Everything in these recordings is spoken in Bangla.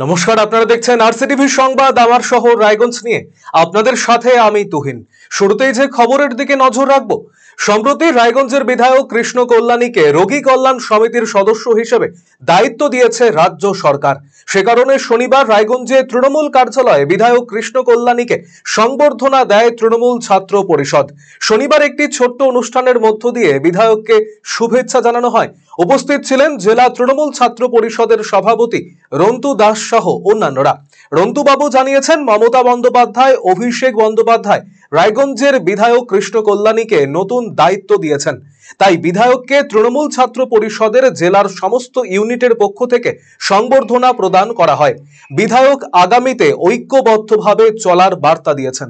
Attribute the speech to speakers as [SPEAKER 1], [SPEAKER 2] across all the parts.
[SPEAKER 1] নমস্কার, আপনারা দেখছেন আরসিটিভি সংবাদ। আমার শহর রায়গঞ্জ নিয়ে আপনাদের সাথে আমি তুহিন। শুরুতেই যে খবরের দিকে নজর রাখবো, সম্প্রতি রায়গঞ্জের বিধায়ক কৃষ্ণ কল্যাণীকে রোগী কল্যাণ সমিতির সদস্য হিসেবে দায়িত্ব দিয়েছে রাজ্য সরকার। সে কারণে শনিবার রায়গঞ্জে তৃণমূল কার্যালয়ে বিধায়ক কৃষ্ণ কল্যাণীকে সংবর্ধনা দেয় তৃণমূল ছাত্র পরিষদ। শনিবার একটি ছোট্ট অনুষ্ঠানের মধ্য দিয়ে বিধায়ককে শুভেচ্ছা জানানো হয়। উপস্থিত ছিলেন জেলা তৃণমূল ছাত্র পরিষদের সভাপতি রন্তু দাস সহ অন্যান্যরা। রন্তুবাবু জানিয়েছেন, মমতা বন্দ্যোপাধ্যায়, অভিষেক বন্দ্যোপাধ্যায় রায়গঞ্জের বিধায়ক কৃষ্ণ কল্যাণীকে নতুন দায়িত্ব দিয়েছেন। তাই বিধায়ককে তৃণমূল ছাত্র পরিষদের জেলার সমস্ত ইউনিটের পক্ষ থেকে সংবর্ধনা প্রদান করা হয়। বিধায়ক আগামীতে ঐক্যবদ্ধভাবে চলার বার্তা দিয়েছেন।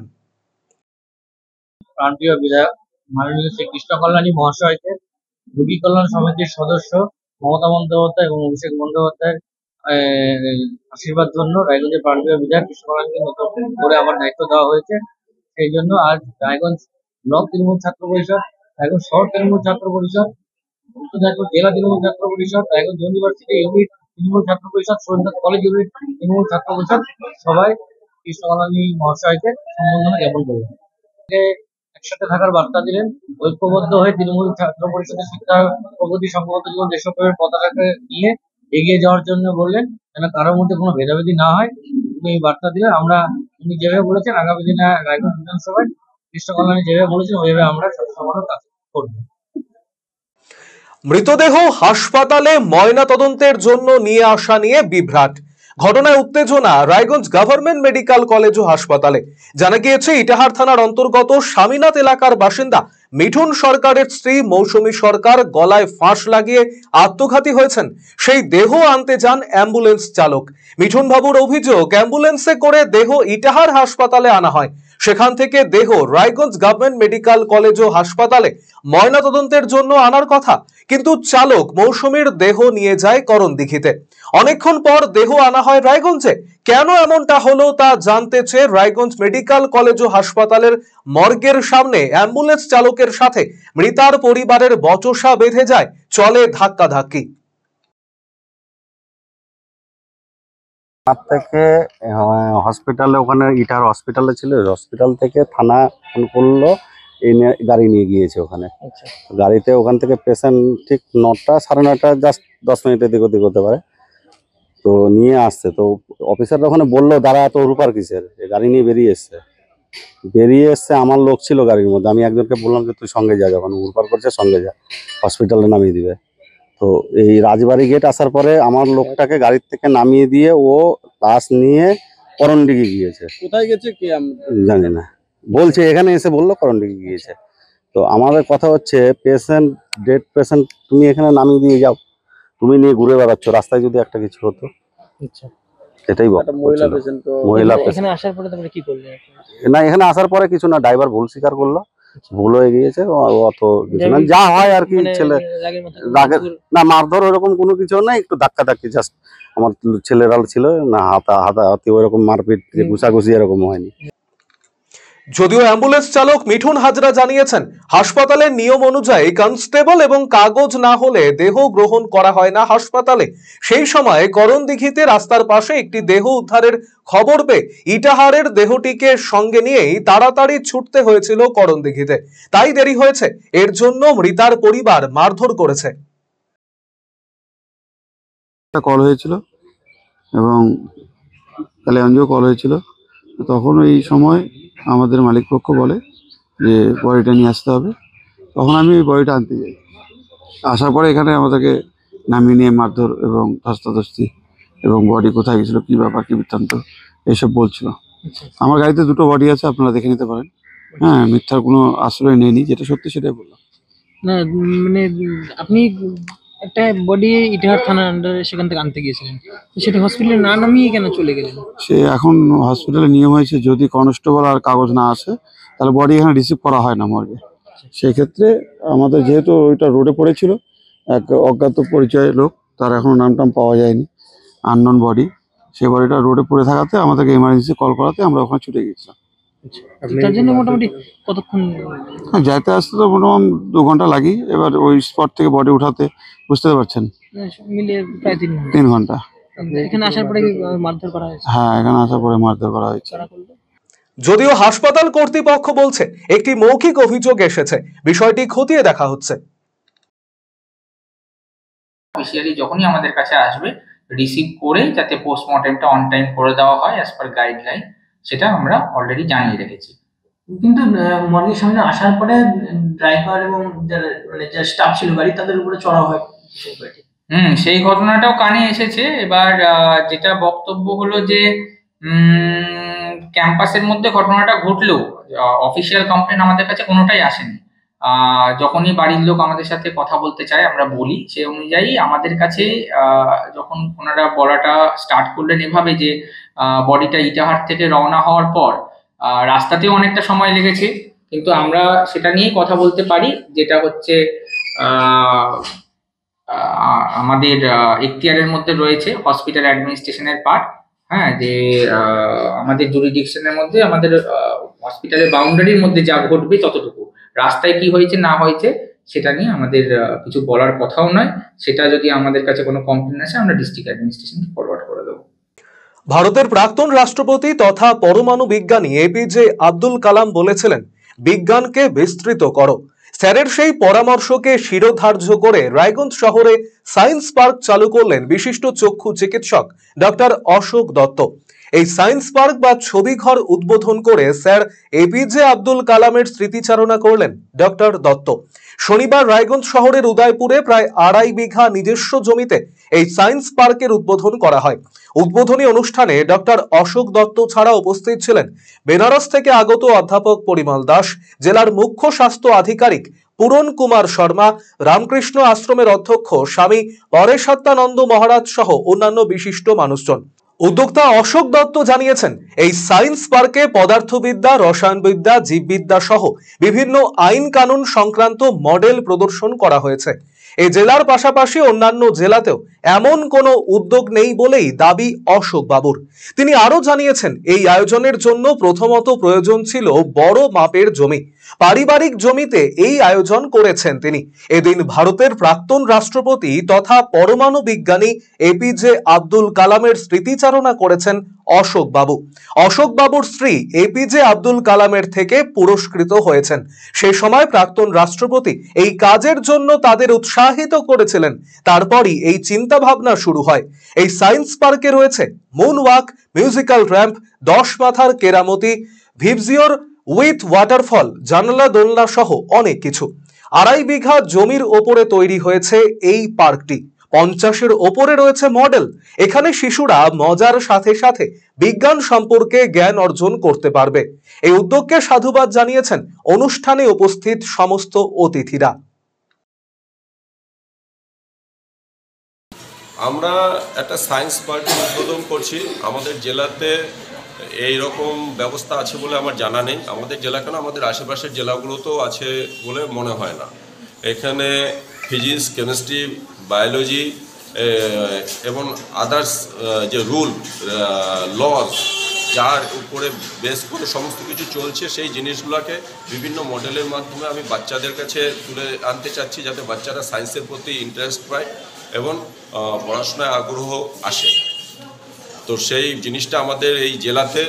[SPEAKER 2] প্রান্তীয় বিধায়ক মাননীয় শ্রী কৃষ্ণ কল্যাণী মহাশয়কে রোগী কল্যাণ সমিতির সদস্য মমতা বন্দ্যোপাধ্যায় এবং অভিষেক বন্দ্যোপাধ্যায়ের আশীর্বাদ জন্য রায়গঞ্জের প্রান্তীয় বিধায়ক কৃষ্ণ কল্যাণীকে নতুন করে আমার দায়িত্ব দেওয়া হয়েছে। সেই জন্য আজ রায়গঞ্জ ব্লক তৃণমূল ছাত্র পরিষদ, রায়গঞ্জ শহর তৃণমূল ছাত্র পরিষদ, উত্তর দিনাজপুর জেলা তৃণমূল ছাত্র পরিষদ, রায়গঞ্জ ইউনিভার্সিটি ইউনিট তৃণমূল ছাত্র পরিষদ, সুরেন্দ্রনাথ কলেজ ইউনিট তৃণমূল ছাত্র পরিষদ সবাই কৃষ্ণ কল্যাণী মহাশয়কে সম্বর্ধনা জ্ঞাপন করবেন। একসাথে থাকার বার্তা দিলেন, ঐক্যবদ্ধ হয়ে তৃণমূল ছাত্র পরিষদের শিক্ষা প্রগতি সংঘবদ্ধ জীবন দেশপ্রেমের পতাকাকে নিয়ে এগিয়ে যাওয়ার জন্য বললেন, যেন কারোর মধ্যে কোনো ভেদাভেদি না হয়। উনি এই বার্তা দিলেন। উনি যেভাবে বলেছেন আগামী দিনে রায়গঞ্জ বিধানসভায় কৃষ্ণ কল্যাণী যেভাবে বলেছেন ওইভাবে আমরা সবসময় কাজ করব।
[SPEAKER 1] মৃতদেহ হাসপাতালে ময়না তদন্তের জন্য নিয়ে আসা নিয়ে বিভ্রাট। ঘটনায় উত্তেজনা রায়গঞ্জ গভর্নমেন্ট মেডিকেল কলেজ ও হাসপাতালে। জানা গিয়েছে, ইটাহার থানার অন্তর্গত স্বামীনাথ এলাকার বাসিন্দা মিঠুন সরকারের স্ত্রী মৌসুমী সরকার গলায় ফাঁস লাগিয়ে আত্মঘাতী হয়েছেন। সেই দেহ আনতে যান অ্যাম্বুলেন্স চালক। মিঠুন বাবুর অভিযোগ, অ্যাম্বুলেন্সে করে দেহ ইটাহার হাসপাতালে আনা হয়, সেখান থেকে দেহ রায়গঞ্জ গভর্নমেন্ট মেডিকেল কলেজ ও হাসপাতালে ময়নাতদন্তের জন্য আনার কথা, কিন্তু চালক মৌসুমীর দেহ নিয়ে যায় করণদিঘিতে। অনেকক্ষণ পর দেহ আনা হয় রায়গঞ্জে। কেন এমনটা হলো তা জানতে চেয়ে রায়গঞ্জ মেডিকেল কলেজ ও হাসপাতালের মর্গের সামনে অ্যাম্বুলেন্স চালকের সাথে মৃতার পরিবারের বচসা বেঁধে যায়, চলে ধাক্কাধাক্কি।
[SPEAKER 3] থেকে হসপিটালে, ওখানে ইটার হসপিটালে ছিল, হসপিটাল থেকে থানা ফোন করলো, এই গাড়ি নিয়ে গিয়েছে ওখানে। গাড়িতে ওখান থেকে পেশেন্ট ঠিক 9টা, 9:30, জাস্ট 10 মিনিটের দিক ওদিক হতে পারে, তো নিয়ে আসছে। তো অফিসাররা ওখানে বললো, দাঁড়া এত রূপার কিসের, গাড়ি নিয়ে বেরিয়ে এসছে। আমার লোক ছিল গাড়ির মধ্যে, আমি একজনকে বললাম যে তুই সঙ্গে যা, যখন রূপার করছে সঙ্গে যা, হসপিটালে নামিয়ে দিবে। তো এই রাজবাড়ি গেট আসার পরে আমার লোকটাকে গাড়ির থেকে নামিয়ে দিয়ে ও লাশ নিয়ে করণদিঘি গিয়েছে।
[SPEAKER 4] কোথায় গেছে কে
[SPEAKER 3] জানি না, বলছে এখানে এসে বললো করণদিঘি গিয়েছে। তো আমাদের কথা হচ্ছে, পেশেন্ট, ডেড পেশেন্ট তুমি এখানে নামিয়ে দিয়ে যাও, তুমি নিয়ে ঘুরে বেড়াচ্ছ, রাস্তায় যদি একটা কিছু হতো। সেটাই মহিলা পেশেন্ট
[SPEAKER 2] আসার পরে তারপরে কি করলেন?
[SPEAKER 3] না, এখানে আসার পরে কিছু না, ড্রাইভার ভুল স্বীকার করলো, ভুল হয়ে গিয়েছে, অত কিছু না, যা হয় আর কি। ছেলে না, মারধর ওইরকম কোনো কিছু না, একটু ধাক্কা ধাক্কি জাস্ট। আমার ছেলেরা ছিল না, হাতাহাতি ওইরকম মারপিট ঘুষাঘুষি এরকম হয়নি।
[SPEAKER 1] যদিও অ্যাম্বুলেন্স চালক মিঠুন হাজরা জানিয়েছেন, হাসপাতালের নিয়ম অনুযায়ী কনস্টেবল এবং কাগজ না হলে দেহ গ্রহণ করা হয় না হাসপাতালে। সেই সময় করণদিঘিতে রাস্তার পাশে একটি দেহ উদ্ধারের খবর পেয়ে ইটাহারের দেহটিকে সঙ্গে নিয়েই তাড়াতাড়ি ছুটতে হয়েছিল করণদিঘিতে, তাই দেরি হয়েছে। এর জন্য মৃতার পরিবার মারধর করেছে।
[SPEAKER 4] কল হয়েছিল এবং কালিয়াঞ্জও কল হয়েছিল, তখন এই সময় আমাদের মালিক পক্ষ বলে যে বডিটা নিয়ে আসতে হবে। তখন আমি ওই বডিটা আনতে যাই। আসার পরে এখানে আমাদেরকে নামিয়ে নিয়ে মারধর এবং ধস্তাধস্তি এবং বডি কোথায় গেছিলো, কী ব্যাপার, কী বৃত্তান্ত, এইসব বলছিল। আমার গাড়িতে 2টো বডি আছে, আপনারা দেখে নিতে পারেন। হ্যাঁ, মিথ্যার কোনো আশ্রয় নেয়নি, যেটা সত্যি সেটাই বললাম।
[SPEAKER 2] না মানে আপনি একটা বডি ইটাহার থানার আন্ডারে সেখান থেকে আনতে গিয়েছিলেন, সেটা হসপিটালে না নামিয়ে কেন চলে গেলেন?
[SPEAKER 4] সে এখন হসপিটালে নিয়ম হয়েছে, যদি কনস্টেবল আর কাগজ না আসে তাহলে বডি এখানে রিসিভ করা হয় না মর্গে। সেই ক্ষেত্রে আমাদের যেহেতু ওইটা রোডে পড়েছিল, এক অজ্ঞাত পরিচয়ের লোক, তার এখনো নাম পাওয়া যায়নি, আননোন বডি, সেই বডিটা রোডে পড়ে থাকাতে আমাদেরকে এমার্জেন্সি কল করাতে আমরা ওখানে ছুটে গিয়েছিলাম।
[SPEAKER 2] তার জন্য মোটামুটি কতক্ষণ?
[SPEAKER 4] হ্যাঁ, যাইতে আসতে তো মোটামুটি 2 ঘন্টা লাগি। এবার ওই স্পট থেকে বডি উঠাতে বুঝতে পারছেন,
[SPEAKER 2] মিলিয়ে প্রায় 3
[SPEAKER 4] ঘন্টা।
[SPEAKER 5] এখানে আসার পরে মারধর করা হয়েছে?
[SPEAKER 4] হ্যাঁ, এখানে আসার পরে মারধর করা হয়েছে।
[SPEAKER 1] যদিও হাসপাতাল কর্তৃপক্ষ বলছে একটি মৌখিক অভিযোগ এসেছে, বিষয়টি খতিয়ে দেখা হচ্ছে।
[SPEAKER 6] অফিসিয়ালি যখনই আমাদের কাছে আসবে রিসিভ করে যাতে পোস্টমর্টেমটা অন টাইম করে দেওয়া হয় অ্যাজ পার গাইডলাইন, সেটা আমরা অলরেডি জানিয়ে রেখেছি।
[SPEAKER 5] কিন্তু মর্গের সামনে আসার পরে ড্রাইভার এবং যারা স্টাফ ছিল গাড়ি তাদের উপরে চড়া হয়।
[SPEAKER 6] সেই ঘটনাটাও কানে এসেছে। এবার যেটা বক্তব্য হলো যে ক্যাম্পাসের মধ্যে ঘটনাটা ঘটলেও অফিসিয়াল কমপ্লেন আমাদের কাছে কোনোটাই আসেনি। যখনই বাড়ির লোক আমাদের সাথে কথা বলতে চায় আমরা বলি, সেই অনুযায়ী আমাদের কাছে যখন ওনারা বলাটা স্টার্ট করলেন এভাবে যে বডিটা ইটাহার থেকে রওনা হওয়ার পর রাস্তাতেও অনেকটা সময় লেগেছে, কিন্তু আমরা সেটা নিয়েই কথা বলতে পারি, যেটা হচ্ছে আমাদের এখতিয়ারের মধ্যে রয়েছে হসপিটাল অ্যাডমিনিস্ট্রেশনের পার্ট। হ্যাঁ, যে আমাদের জুরিডিকশনের মধ্যে আমাদের হসপিটালের বাউন্ডারির মধ্যে যা ঘটবে ততটুকু, রাস্তায় কি হয়েছে না হয়েছে সেটা নিয়ে আমাদের কিছু বলার কথাও নয়। সেটা যদি আমাদের কাছে কোনো কমপ্লেন আসে আমরা ডিস্ট্রিক্ট অ্যাডমিনিস্ট্রেশনকে ফরওয়ার্ড করে দেবো।
[SPEAKER 1] ভারতের প্রাক্তন রাষ্ট্রপতি তথা পরমাণু বিজ্ঞানী এপিজে আব্দুল কালাম বলেছিলেন, বিজ্ঞানকে বিস্তৃত করো। স্যারের সেই পরামর্শকে শিরোধার্য করে রায়গঞ্জ শহরে সায়েন্স পার্ক চালু করলেন বিশিষ্ট চক্ষু চিকিৎসক ডক্টর অশোক দত্ত। এই সায়েন্স পার্ক বা ছবিঘর উদ্বোধন করে স্যার এপিজে আব্দুল কালামের স্মৃতিচারণা করলেন ডক্টর দত্ত। শনিবার রায়গঞ্জ শহরের উদয়পুরে প্রায় 2.5 বিঘা নিজস্ব জমিতে এই সায়েন্স পার্কের উদ্বোধন করা হয়। উদ্বোধনী অনুষ্ঠানে ডক্টর অশোক দত্ত ছাড়া উপস্থিত ছিলেন বেনারস থেকে আগত অধ্যাপক পরিমল দাস, জেলার মুখ্য স্বাস্থ্য আধিকারিক পূরণ কুমার শর্মা, রামকৃষ্ণ আশ্রমের অধ্যক্ষ স্বামী পরেশাত্মানন্দ মহারাজ সহ অন্যান্য বিশিষ্ট মানুষজন। উদ্যোক্তা অশোক দত্ত জানিয়েছেন, এই সায়েন্স পার্কে পদার্থবিদ্যা, রসায়নবিদ্যা, জীববিদ্যা সহ বিভিন্ন আইন কানুন সংক্রান্ত মডেল প্রদর্শন করা হয়েছে। এই জেলার পাশাপাশি অন্যান্য জেলাতেও এমন কোনো উদ্যোগ নেই বলেই দাবি অশোক বাবুর। তিনি আরো জানিয়েছেন, এই আয়োজনের জন্য প্রথমত প্রয়োজন ছিল বড় মাপের জমি। পারিবারিক জমিতে এই আয়োজন করেছেন তিনি। এদিন ভারতের প্রাক্তন রাষ্ট্রপতি তথা পরমাণু বিজ্ঞানী এপিজে আব্দুল কালামের স্মৃতিচারণা করেছেন অশোক বাবু। অশোক বাবুর স্ত্রী এপিজে আব্দুল কালামের থেকে পুরস্কৃত হয়েছেন। সেই সময় প্রাক্তন রাষ্ট্রপতি এই কাজের জন্য তাদের উৎসাহিত করেছিলেন। তারপরই এই চিন্তা ভাবনা শুরু হয়। এই সায়েন্স পার্কে রয়েছে মুন ওয়াক, মিউজিক্যাল র্যাম্প, 10 মাথার কেরামতি, ভিবজিওর উইথ ওয়াটারফল, জানালা দোলনা সহ অনেক কিছু। 2.5 বিঘা জমির ওপরে তৈরি হয়েছে এই পার্কটি। 50-এর ওপরে রয়েছে মডেল। এখানে শিশুরা মজার সাথে সাথে বিজ্ঞান সম্পর্কে জ্ঞান অর্জন করতে পারবে। এই উদ্যোগকে সাধুবাদ জানিয়েছেন অনুষ্ঠানে উপস্থিত সমস্ত অতিথিরা।
[SPEAKER 7] আমরা একটা সায়েন্স পার্কের উদ্বোধন করছি। আমাদের জেলাতে এই রকম ব্যবস্থা আছে বলে আমার জানা নেই। আমাদের জেলা কেন, আমাদের আশেপাশের জেলাগুলোতেও আছে বলে মনে হয় না। এখানে ফিজিক্স, কেমিস্ট্রি, বায়োলজি এবং আদার্স যে রুল লজ যার উপরে বেস করে সমস্ত কিছু চলছে, সেই জিনিসগুলোকে বিভিন্ন মডেলের মাধ্যমে আমি বাচ্চাদের কাছে তুলে আনতে চাচ্ছি, যাতে বাচ্চারা সায়েন্সের প্রতি ইন্টারেস্ট পায় এবং পড়াশোনায় আগ্রহ আসে। তো সেই জিনিসটা আমাদের এই জেলাতে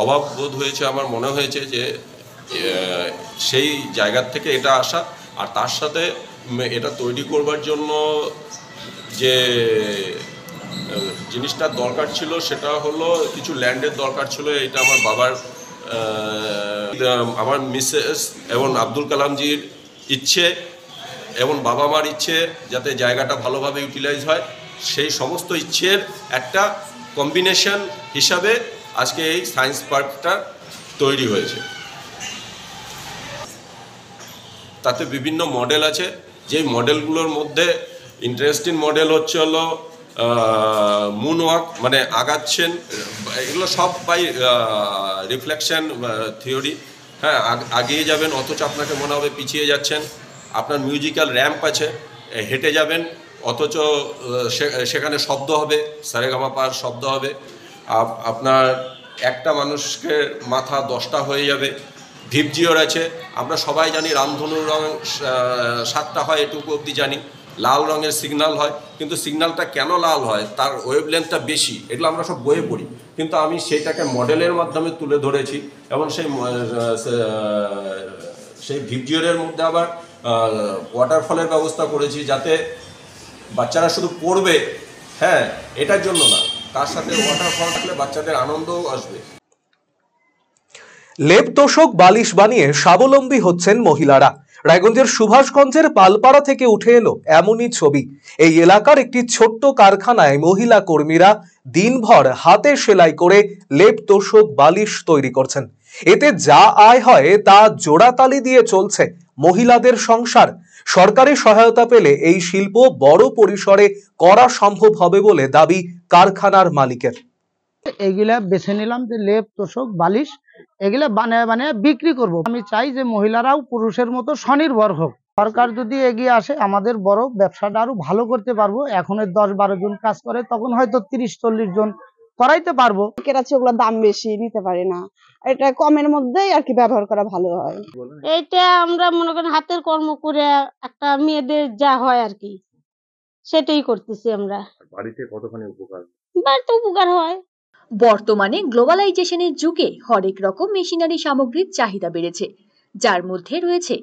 [SPEAKER 7] অভাব বোধ হয়েছে। আমার মনে হয়েছে যে সেই জায়গার থেকে এটা আসা, আর তার সাথে এটা তৈরি করবার জন্য যে জিনিসটা দরকার ছিল সেটা হলো কিছু ল্যান্ডের দরকার ছিল। এটা আমার বাবার, আমার মিসেস এবং আব্দুল কালামজির ইচ্ছে এবং বাবা মার ইচ্ছে যাতে জায়গাটা ভালোভাবে ইউটিলাইজ হয়, সেই সমস্ত ইচ্ছের একটা কম্বিনেশন হিসাবে আজকে এই সায়েন্স পার্কটা তৈরি হয়েছে। তাতে বিভিন্ন মডেল আছে, যেই মডেলগুলোর মধ্যে ইন্টারেস্টিং মডেল হচ্ছে হলো মুন ওয়াক, মানে আগাচ্ছেন, এগুলো সব বাই রিফ্লেকশন থিওরি। হ্যাঁ, আগিয়ে যাবেন অথচ আপনাকে মনে হবে পিছিয়ে যাচ্ছেন। আপনার মিউজিক্যাল র্যাম্প আছে, হেঁটে যাবেন অথচ সেখানে শব্দ হবে, সারেগামাপার শব্দ হবে। আপনার একটা মানুষকে মাথা 10টা হয়ে যাবে। ভিবজিওর আছে, আমরা সবাই জানি রামধনুর রং 7টা হয়, এটুকু অবধি জানি। লাল রঙের সিগন্যাল হয়, কিন্তু সিগন্যালটা কেন লাল হয়, তার ওয়েভলেন্থটা বেশি, এগুলো আমরা সব বইয়ে পড়ি, কিন্তু আমি সেইটাকে মডেলের মাধ্যমে তুলে ধরেছি এবং সেই ভিডিওর মধ্যে আবার ওয়াটারফলের ব্যবস্থা করেছি, যাতে বাচ্চারা শুধু পড়বে, হ্যাঁ, এটার জন্য না, তার সাথে ওয়াটারফল থাকলে বাচ্চাদের আনন্দও আসবে।
[SPEAKER 1] লেপ তোষক বালিশ বানিয়ে স্বাবলম্বী হচ্ছেন মহিলারা। রায়গঞ্জের সুভাষগঞ্জের পালপাড়া থেকে উঠে এলো এমনই ছবি। এই এলাকার একটি ছোট্ট কারখানায় মহিলা কর্মীরা দিনভর হাতে সেলাই করে লেপ তোষক বালিশ তৈরি করছেন। এতে যা আয় হয় তা জোড়াতালি দিয়ে চলছে মহিলাদের সংসার। সরকারি সহায়তা পেলে এই শিল্প বড় পরিসরে করা সম্ভব হবে বলে দাবি কারখানার মালিকের।
[SPEAKER 8] এগুলা বেছে নিলাম যে লেপ তোষক বালিশ এগুলা বানায় বানায় বিক্রি করব। আমি চাই যে মহিলারাও পুরুষের মতো স্বনির্ভর হোক। সরকার যদি এগিয়ে আসে আমাদের বড় ব্যবসাটা আরো ভালো করতে পারবো। এখন 10-12 জন কাজ করে, তখন হয়তো 30-40 জন করাইতে পারবো।
[SPEAKER 9] ওগুলো দাম বেশি নিতে পারে না, এটা কমের মধ্যেই আর কি ব্যবহার করা ভালো হয়।
[SPEAKER 10] এইটা আমরা মনে করেন হাতের কর্ম করে একটা মেয়েদের যা হয় আর কি সেটাই করতেছি আমরা।
[SPEAKER 11] বাড়িতে কতখানি উপকার?
[SPEAKER 10] বাড়িতে উপকার হয়।
[SPEAKER 12] বর্তমানে গ্লোবালাইজেশনের যুগে হরেক রকম মেশিনারি সামগ্রীর চাহিদা বেড়েছে, যার মধ্যে রয়েছে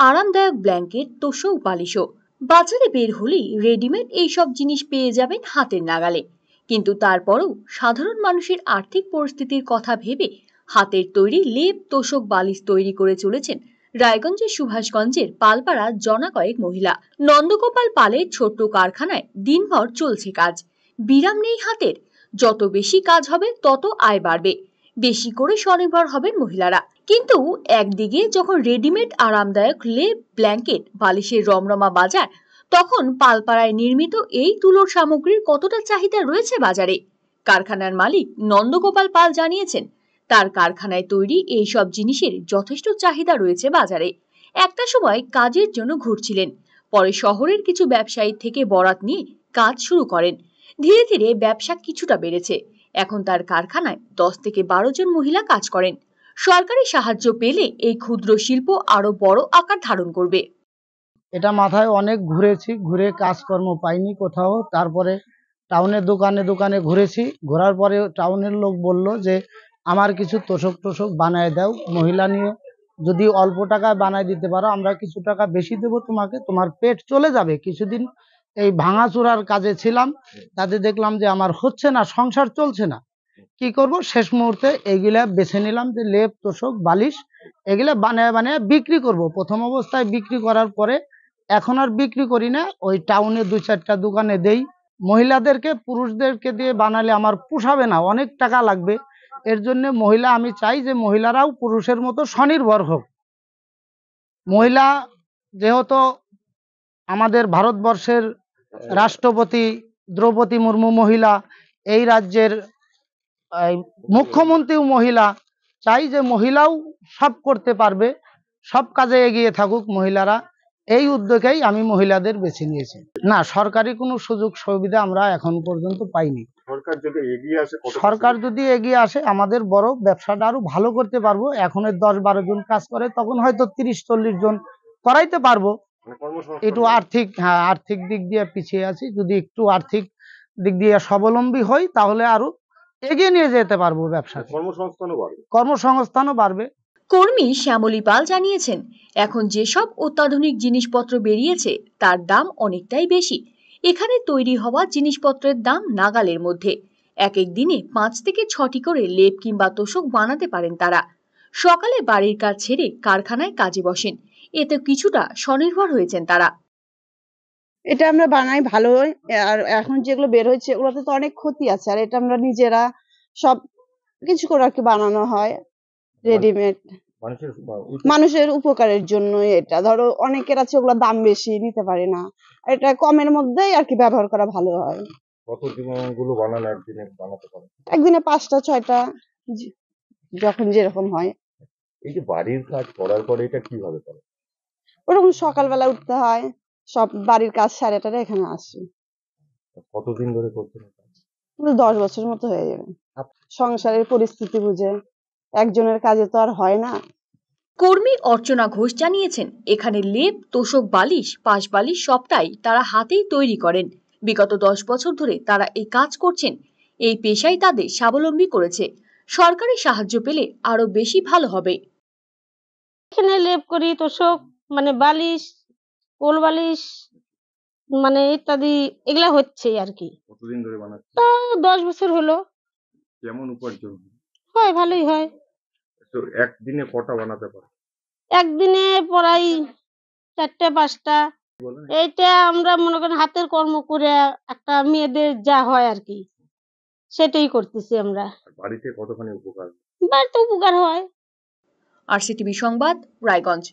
[SPEAKER 12] আরামদায়ক ব্ল্যাঙ্কেট, তোষক, বালিশও। বাজারে বের হলেই রেডিমেড এইসব জিনিস পেয়ে যাবেন হাতের নাগালে। কিন্তু তারপরও সাধারণ মানুষের আর্থিক পরিস্থিতির কথা ভেবে হাতের তৈরি লেপ তোষক বালিশ তৈরি করে চলেছেন রায়গঞ্জের সুভাষগঞ্জের পালপাড়া জনা কয়েক মহিলা। নন্দগোপাল পালের ছোট্ট কারখানায় দিনভর চলছে কাজ, বিরাম নেই হাতের। যত বেশি কাজ হবে তত আয় বাড়বে, বেশি করে স্বনির্ভর হবেন মহিলারা। কিন্তু একদিকে যখন রেডিমেড আরামদায়ক লেপ, ব্ল্যাঙ্কেট, বালিশের রমরমা বাজার, তখন পালপাড়ায় নির্মিত এই তুলোর সামগ্রীর কতটা চাহিদা রয়েছে বাজারে। কারখানার মালিক নন্দগোপাল পাল জানিয়েছেন তার কারখানায় তৈরি এই সব জিনিসের যথেষ্ট চাহিদা রয়েছে বাজারে। একটা সময় কাজের জন্য ঘুরছিলেন, পরে শহরের কিছু ব্যবসায়ী থেকে বরাত নিয়ে কাজ শুরু করেন। ধীরে ধীরে ব্যবসা কিছুটা বেড়েছে। এখন তার কারখানায় 10 থেকে 12 জন মহিলা কাজ করেন। সরকারি সাহায্য পেলে এই ক্ষুদ্র শিল্প আরো বড় আকার ধারণ করবে।
[SPEAKER 8] এটা মাথায় অনেক ঘুরেছি, ঘুরে কাজকর্ম পাইনি কোথাও। তারপরে টাউনের দোকানে দোকানে ঘুরেছি, ঘোরার পরে টাউনের লোক বলল যে আমার কিছু তোষক টোষক বানায় দাও, মহিলা নিয়ে যদি অল্প টাকায় বানায় দিতে পারো আমরা কিছু টাকা বেশি দেবো তোমাকে, তোমার পেট চলে যাবে। কিছুদিন এই ভাঙাচোরার কাজে ছিলাম, তাতে দেখলাম যে আমার হচ্ছে না, সংসার চলছে না, কি করব। শেষ মুহূর্তে এইগুলা বেছে নিলাম যে লেপ তোষক বালিশ এগুলা বানায় বানায় বিক্রি করব। প্রথম অবস্থায় বিক্রি করার পরে এখন আর বিক্রি করি না, ওই টাউনে 2-4টা দোকানে দেই। মহিলাদেরকে পুরুষদেরকে দিয়ে বানালে আমার পোষাবে না, অনেক টাকা লাগবে। এর জন্য মহিলা, আমি চাই যে মহিলারাও পুরুষের মতো স্বনির্ভর হোক। মহিলা যেহেতু আমাদের ভারতবর্ষের রাষ্ট্রপতি দ্রৌপদী মুর্মু মহিলা, এই রাজ্যের মুখ্যমন্ত্রীও মহিলা, চাই যে মহিলাও সব করতে পারবে, সব কাজে এগিয়ে থাকুক মহিলারা। এই উদ্যোগেই আমি মহিলাদের বেছে নিয়েছি। না, সরকারি কোনো সুযোগ সুবিধা আমরা এখন পর্যন্ত পাইনি। সরকার যদি এগিয়ে আসে আমাদের বড় ব্যবসাটা আরো ভালো করতে পারবো। এখন 10-12 জন কাজ করে, তখন হয়তো 30-40 জন করাইতে পারবো। একটু আর্থিক দিক দিয়ে পিছিয়ে আছি, যদি একটু আর্থিক দিক দিয়ে স্বাবলম্বী হই তাহলে আরো এগিয়ে নিয়ে যেতে পারবো ব্যবসা, কর্মসংস্থানও বাড়বে।
[SPEAKER 12] কর্মী শ্যামলী পাল জানিয়েছেন এখন যেসব অত্যাধুনিক জিনিসপত্র বেরিয়েছে তার দাম অনেকটাই বেশি। এখানে তৈরি হওয়া জিনিসপত্রের দাম নাগালের মধ্যে। এক এক দিনে 5 থেকে 6টি করে লেপ কিংবা তোষক বানাতে পারেন তারা। সকালে বাড়ির কাজ ছেড়ে কারখানায় কাজে বসেন, এতে কিছুটা স্বনির্ভর হয়েছেন তারা।
[SPEAKER 9] এটা আমরা বানাই ভালো, আর এখন যেগুলো বের হয়েছে ওগুলোতে তো অনেক ক্ষতি আছে, আর এটা আমরা নিজেরা সব কিছু করে আর কি বানানো হয় রেডিমেড, মানুষের উপকারের জন্য। এটা ধরো অনেকের আছে ওগুলো দাম বেশি নিতে পারে না, এটা কমের মধ্যেই আর কি ব্যবহার করা ভালো হয়।
[SPEAKER 11] কতগুলো বানানো একদিনে বানাতে পারে?
[SPEAKER 9] একদিনে 5টা-6টা যখন যেরকম হয়।
[SPEAKER 11] এই যে বাড়ির কাজ করার পরে এটা কিভাবে করে?
[SPEAKER 9] ওরকম সকালবেলা উঠতে হয়, সব বাড়ির কাজ সারে টারে এখানে আসি।
[SPEAKER 11] কতদিন ধরে করছেন?
[SPEAKER 9] 10 বছর মতো হয়ে যাবে। সংসারের পরিস্থিতি বুঝে, একজনের কাজে তো আর হয় না।
[SPEAKER 12] কর্মী অর্চনা ঘোষ জানিয়েছেন, এখানে লেপ, তোশক বালিশ, পাশ বালিশ সবটাই তারা হাতেই তৈরি করেন। বিগত 10 বছর ধরে তারা এই কাজ করছেন। এই পেশাই তাদের স্বাবলম্বী করেছে। সরকারি সাহায্য পেলে আরো বেশি ভালো হবে।
[SPEAKER 10] এখানে লেপ করি, তোশক মানে বালিশ, কোল বালিশ মানে ইত্যাদি এগুলা হচ্ছে আর কি।
[SPEAKER 11] কতদিন ধরে বানাচ্ছেন?
[SPEAKER 10] তা 10 বছর হলো।
[SPEAKER 11] কেমন উপার্জন
[SPEAKER 10] হয়? ভালোই হয়।
[SPEAKER 11] তো একদিনে কটা বানাতে পারে?
[SPEAKER 10] একদিনে প্রায় 4টা 5টা। এইটা আমরা মনে করেন হাতের কর্ম করে একটা মেয়েদের যা হয় আর কি, সেটাই করতেছি আমরা।
[SPEAKER 11] বাড়িতে কতখানি উপকার?
[SPEAKER 10] বাড়িতে উপকার হয়।
[SPEAKER 12] RCTV সংবাদ, রায়গঞ্জ।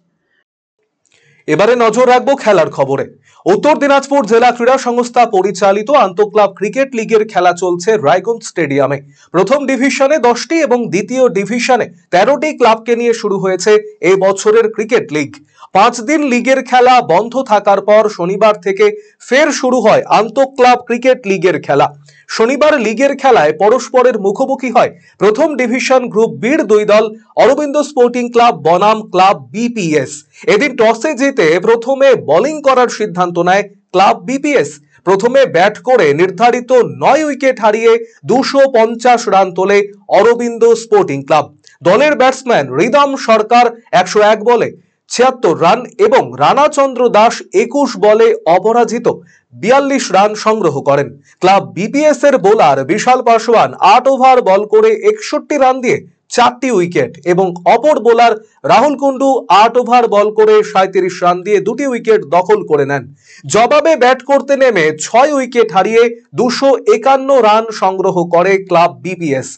[SPEAKER 1] এবারে নজর রাখবো খেলার খবরে। উত্তর দিনাজপুর জেলা ক্রীড়া সংস্থা পরিচালিত আন্তঃক্লাব ক্রিকেট লিগের খেলা চলছে রায়গঞ্জ স্টেডিয়ামে। প্রথম ডিভিশনে 10টি এবং দ্বিতীয় ডিভিশনে 13টি ক্লাবকে নিয়ে শুরু হয়েছে এই বছরের ক্রিকেট লিগ। 5 দিন লিগের খেলা বন্ধ থাকার পর শনিবার থেকে ফের শুরু হয় আন্তঃক্লাব ক্রিকেট লিগের খেলা। শনিবার লিগের খেলায় পরস্পরের মুখোমুখি হয় প্রথম ডিভিশন গ্রুপ বির 2 দল, অরবিন্দ স্পোর্টিং ক্লাব বনাম ক্লাব বিপিএস। এদিন টসে জিতে প্রথমে বোলিং করার সিদ্ধান্ত নেয় ক্লাব বিপিএস। প্রথমে ব্যাট করে নির্ধারিত 9 উইকেট হারিয়ে 250 রান তোলে অরবিন্দ স্পোর্টিং ক্লাব। দলের ব্যাটসম্যান রিদম সরকার 101 বলে 76 রান এবং রানাচন্দ্র দাস 21 বলে অপরাজিত 42 রান সংগ্রহ করেন। ক্লাব বিপিএস এর বোলার বিশাল পাসওয়ান 8 ওভার বল করে 61 রান দিয়ে 4টি উইকেট এবং অপর বোলার রাহুল কুন্ডু 8 ওভার বল করে 37 রান দিয়ে 2টি উইকেট দখল করে নেন। জবাবে ব্যাট করতে নেমে 6 উইকেট হারিয়ে 251 রান সংগ্রহ করে ক্লাব বিপিএস।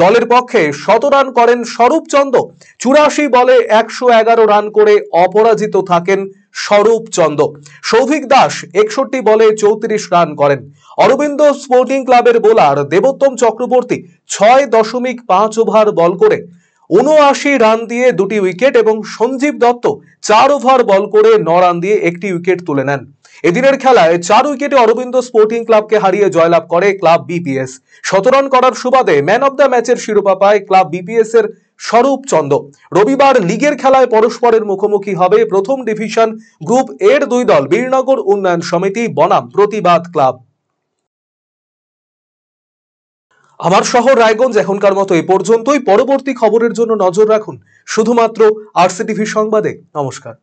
[SPEAKER 1] দলের পক্ষে 100 রান করেন স্বরূপ চন্দ। 84 বলে 111 রান করে অপরাজিত থাকেন স্বরূপ চন্দ। সৌভিক দাস 61 বলে 34 রান করেন। অরবিন্দ স্পোর্টিং ক্লাবের বোলার দেবোত্তম চক্রবর্তী 6.5 ওভার বল করে 79 রান দিয়ে 2টি উইকেট এবং সঞ্জীব দত্ত 4 ওভার বল করে 9 রান দিয়ে 1টি উইকেট তুলে নেন। এদিনের খেলায় 4 উইকেটে অরবিন্দ স্পোর্টিং ক্লাবকে হারিয়ে জয়লাভ করে ক্লাব বিপিএস। 17 রান করার সুবাদে ম্যান অব দ্য ম্যাচের শিরোপা পায় ক্লাব বিপিএস এর স্বরূপ চন্দ। রবিবার লিগের খেলায় পরস্পরের মুখোমুখি হবে প্রথম ডিভিশন গ্রুপ এর 2 দল, বীরনগর উন্নয়ন সমিতি বনাম প্রতিবাদ ক্লাব। আমার শহর রায়গঞ্জ এখনকার মতো এই পর্যন্তই। পরবর্তী খবরের জন্য নজর রাখুন শুধুমাত্র RCTV সংবাদে। নমস্কার।